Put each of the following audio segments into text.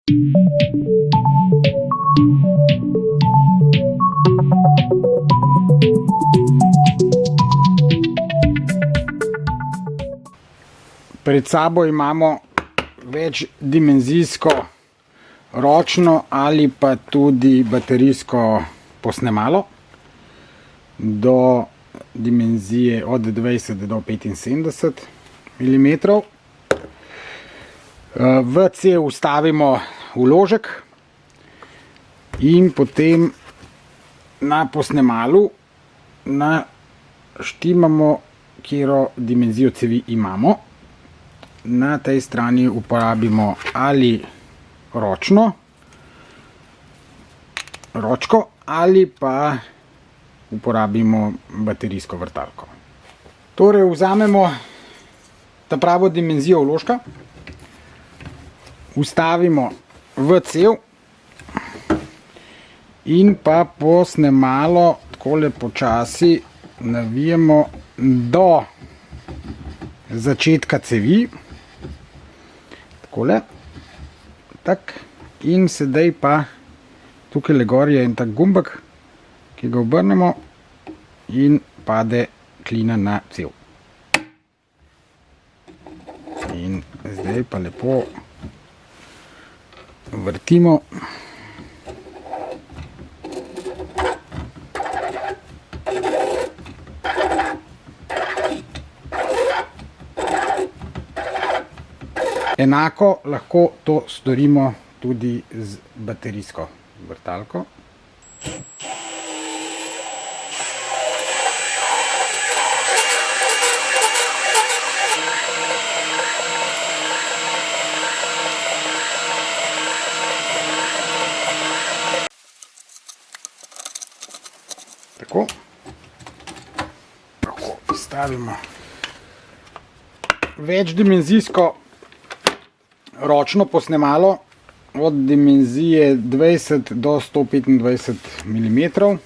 Pred sabo imamo večdimenzijsko ročno ali pa tudi baterijsko posnemalo do dimenzije od 20 do 75 mm. V cev vstavimo vložek in potem na posnemalu naštimamo, katero dimenzijo cevi imamo. Na tej strani uporabimo ali ročko ali pa uporabimo baterijsko vrtalko. Torej vzamemo ta pravo dimenzijo vložka, vstavimo v cev in pa posnemalo takole počasi navijemo do začetka cevi. Takole. Tak. In sedaj pa tukaj gor je en tak gumbek, ki ga obrnemo in pade klina na cev. In zdaj pa lepo vrtimo. Enako lahko to storimo tudi z baterijsko vrtalko. Tako. Lahko stavimo večdimenzijsko ročno posnemalo od dimenzije 20 do 125 mm.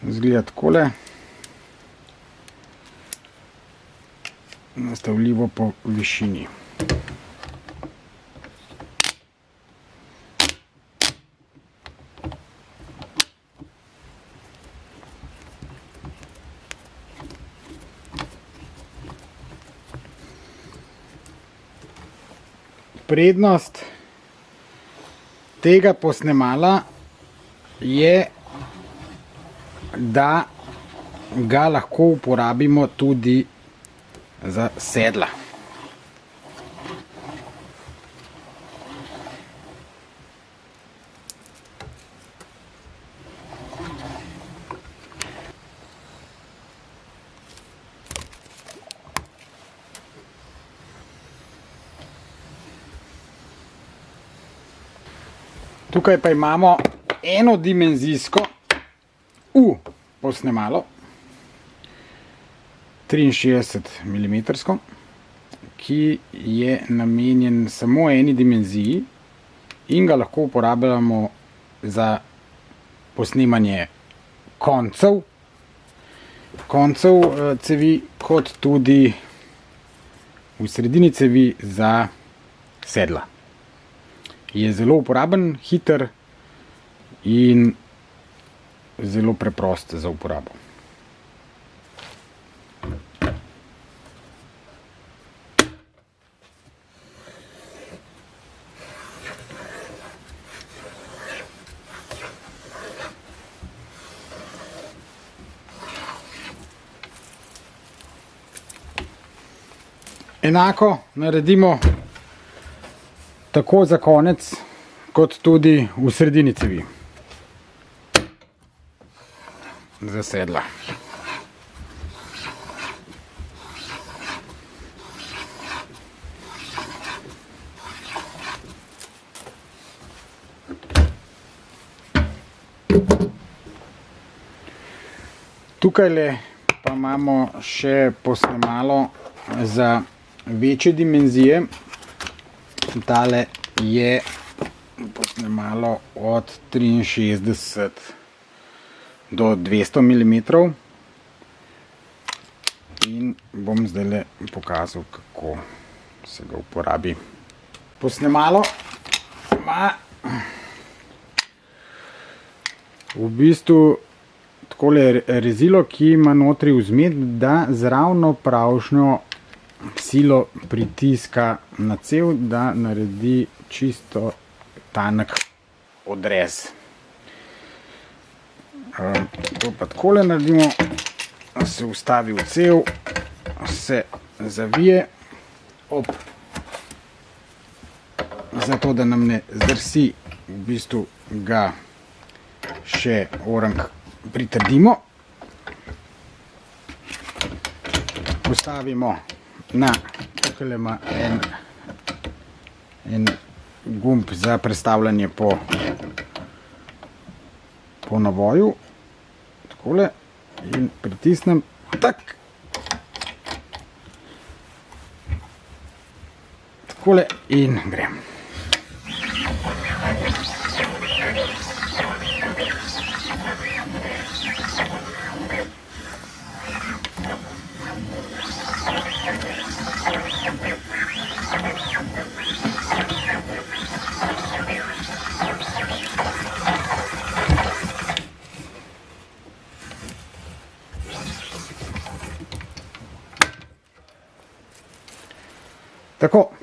Izgleda takole. Nastavljivo po višini. Prednost tega posnemala je, da ga lahko uporabimo tudi za sedla. Tukaj pa imamo enodimenzijsko posnemalo, 63 mm, ki je namenjen samo eni dimenziji in ga lahko uporabljamo za posnemanje koncev cevi, kot tudi v sredini cevi za sedla. Je zelo uporaben, hiter in zelo preprost za uporabo. Enako naredimo tako za konec, kot tudi v sredini cevi. Za sedla. Tukajle pa imamo še posnemalo za večje dimenzije. Tale je posnemalo od 63 do 200 mm in bom zdaj pokazal, kako se ga uporabi. posnemalo ima v bistvu takole rezilo, ki ima notri vzmet, da z ravno pravšnjo silo pritiska na cev, da naredi čisto tanek odrez. To pa takole naredimo, se vstavi v cev, se zavije, zato da nam ne zdrsi, v bistvu ga še orang pritrdimo. Postavimo na, tukaj ima en gumb za prestavljanje po navoju, takole, in pritisnem, tak, takole in grem. Tako.